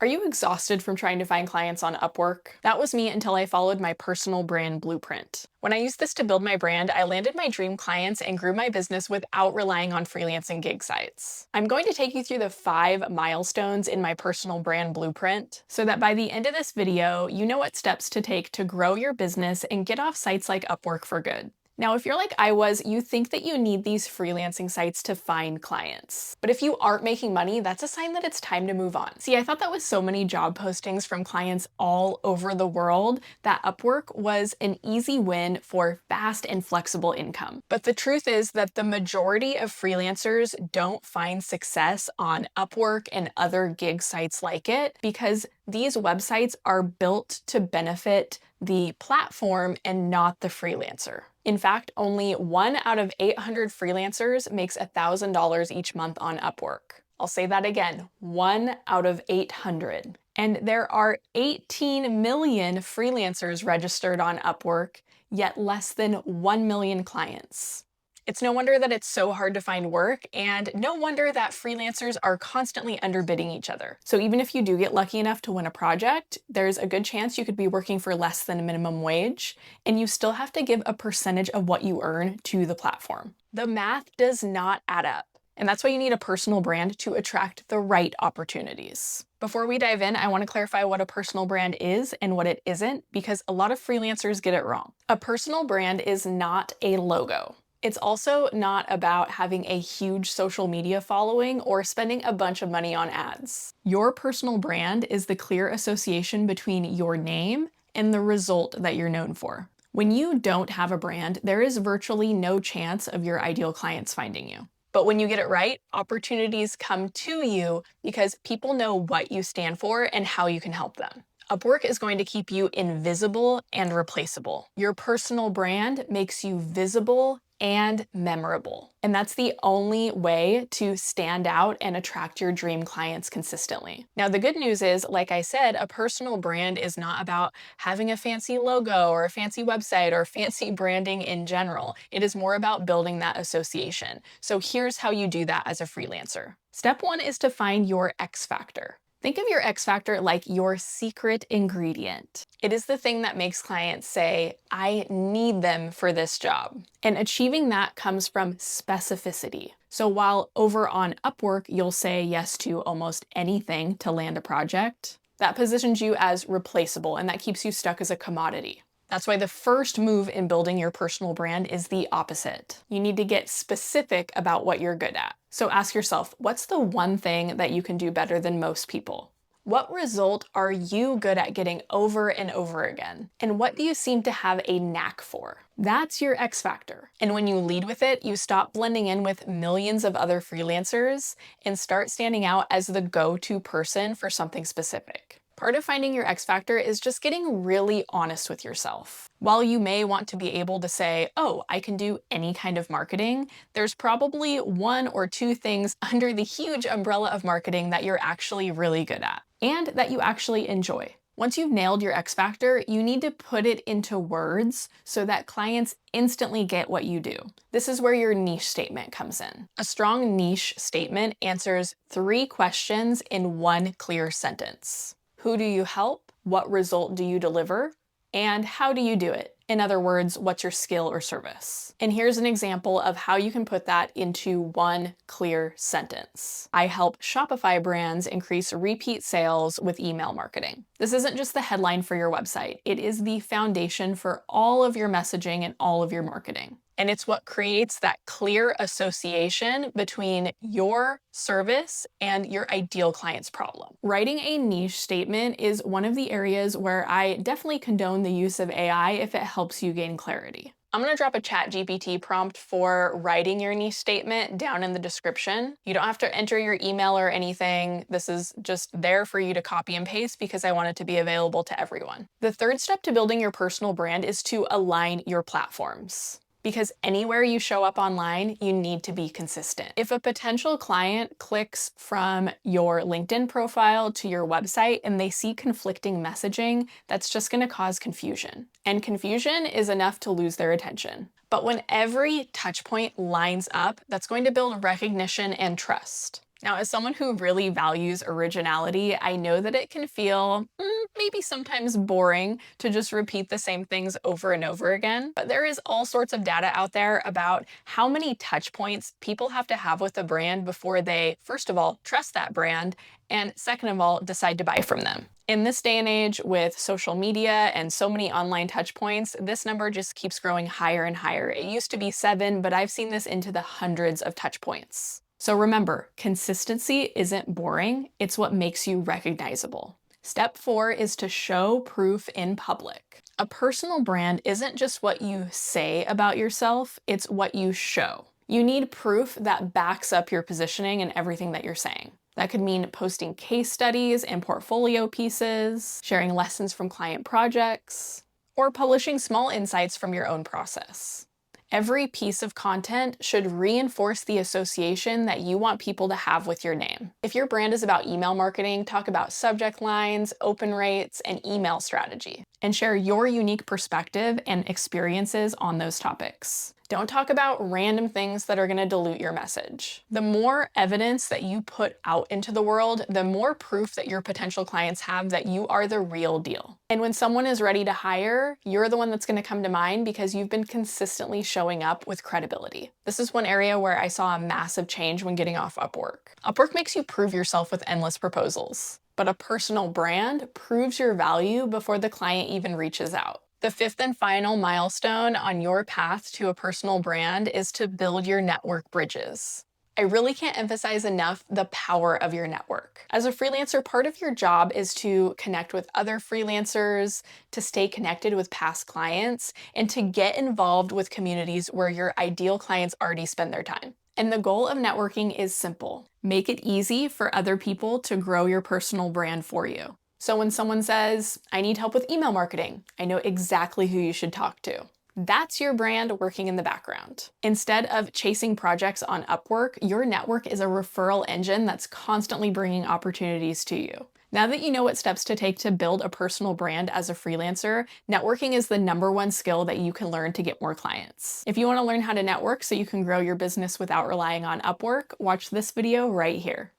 Are you exhausted from trying to find clients on Upwork? That was me until I followed my personal brand blueprint. When I used this to build my brand, I landed my dream clients and grew my business without relying on freelancing gig sites. I'm going to take you through the 5 milestones in my personal brand blueprint so that by the end of this video, you know what steps to take to grow your business and get off sites like Upwork for good. Now, if you're like I was, you think that you need these freelancing sites to find clients. But if you aren't making money, that's a sign that it's time to move on. See, I thought that with so many job postings from clients all over the world, that Upwork was an easy win for fast and flexible income. But the truth is that the majority of freelancers don't find success on Upwork and other gig sites like it because these websites are built to benefit the platform and not the freelancer. In fact, only 1 out of 800 freelancers makes $1,000 each month on Upwork. I'll say that again, 1 out of 800. And there are 18 million freelancers registered on Upwork, yet less than 1 million clients. It's no wonder that it's so hard to find work, and no wonder that freelancers are constantly underbidding each other. So even if you do get lucky enough to win a project, there's a good chance you could be working for less than minimum wage, and you still have to give a percentage of what you earn to the platform. The math does not add up. And that's why you need a personal brand to attract the right opportunities. Before we dive in, I want to clarify what a personal brand is and what it isn't, because a lot of freelancers get it wrong. A personal brand is not a logo. It's also not about having a huge social media following or spending a bunch of money on ads. Your personal brand is the clear association between your name and the result that you're known for. When you don't have a brand, there is virtually no chance of your ideal clients finding you. But when you get it right, opportunities come to you because people know what you stand for and how you can help them. Upwork is going to keep you invisible and replaceable. Your personal brand makes you visible and memorable. And that's the only way to stand out and attract your dream clients consistently. Now, the good news is, like I said, a personal brand is not about having a fancy logo or a fancy website or fancy branding in general. It is more about building that association. So here's how you do that as a freelancer. Step 1 is to find your X factor. Think of your X factor like your secret ingredient. It is the thing that makes clients say, I need them for this job. And achieving that comes from specificity. So while over on Upwork, you'll say yes to almost anything to land a project, that positions you as replaceable and that keeps you stuck as a commodity. That's why the first move in building your personal brand is the opposite. You need to get specific about what you're good at. So ask yourself, what's the one thing that you can do better than most people? What result are you good at getting over and over again? And what do you seem to have a knack for? That's your X factor. And when you lead with it, you stop blending in with millions of other freelancers and start standing out as the go-to person for something specific. Part of finding your X factor is just getting really honest with yourself. While you may want to be able to say, oh, I can do any kind of marketing, there's probably 1 or 2 things under the huge umbrella of marketing that you're actually really good at and that you actually enjoy. Once you've nailed your X factor, you need to put it into words so that clients instantly get what you do. This is where your niche statement comes in. A strong niche statement answers 3 questions in 1 clear sentence. Who do you help? What result do you deliver? And how do you do it? In other words, what's your skill or service? And here's an example of how you can put that into 1 clear sentence. I help Shopify brands increase repeat sales with email marketing. This isn't just the headline for your website. It is the foundation for all of your messaging and all of your marketing. And it's what creates that clear association between your service and your ideal client's problem. Writing a niche statement is one of the areas where I definitely condone the use of AI if it helps you gain clarity. I'm gonna drop a ChatGPT prompt for writing your niche statement down in the description. You don't have to enter your email or anything. This is just there for you to copy and paste because I want it to be available to everyone. The third step to building your personal brand is to align your platforms. Because anywhere you show up online, you need to be consistent. If a potential client clicks from your LinkedIn profile to your website and they see conflicting messaging, that's just going to cause confusion. And confusion is enough to lose their attention. But when every touch point lines up, that's going to build recognition and trust. Now, as someone who really values originality, I know that it can feel maybe sometimes boring to just repeat the same things over and over again. But there is all sorts of data out there about how many touch points people have to have with a brand before they, first of all, trust that brand, and second of all, decide to buy from them. In this day and age, with social media and so many online touch points, this number just keeps growing higher and higher. It used to be 7, but I've seen this into the hundreds of touch points. So remember, consistency isn't boring, it's what makes you recognizable. Step 4 is to show proof in public. A personal brand isn't just what you say about yourself, it's what you show. You need proof that backs up your positioning and everything that you're saying. That could mean posting case studies and portfolio pieces, sharing lessons from client projects, or publishing small insights from your own process. Every piece of content should reinforce the association that you want people to have with your name. If your brand is about email marketing, talk about subject lines, open rates, and email strategy, and share your unique perspective and experiences on those topics. Don't talk about random things that are going to dilute your message. The more evidence that you put out into the world, the more proof that your potential clients have that you are the real deal. And when someone is ready to hire, you're the one that's going to come to mind because you've been consistently showing up with credibility. This is one area where I saw a massive change when getting off Upwork. Upwork makes you prove yourself with endless proposals, but a personal brand proves your value before the client even reaches out. The 5th and final milestone on your path to a personal brand is to build your network bridges. I really can't emphasize enough the power of your network. As a freelancer, part of your job is to connect with other freelancers, to stay connected with past clients, and to get involved with communities where your ideal clients already spend their time. And the goal of networking is simple. Make it easy for other people to grow your personal brand for you. So when someone says, I need help with email marketing, I know exactly who you should talk to. That's your brand working in the background. Instead of chasing projects on Upwork, your network is a referral engine that's constantly bringing opportunities to you. Now that you know what steps to take to build a personal brand as a freelancer, networking is the #1 skill that you can learn to get more clients. If you want to learn how to network so you can grow your business without relying on Upwork, watch this video right here.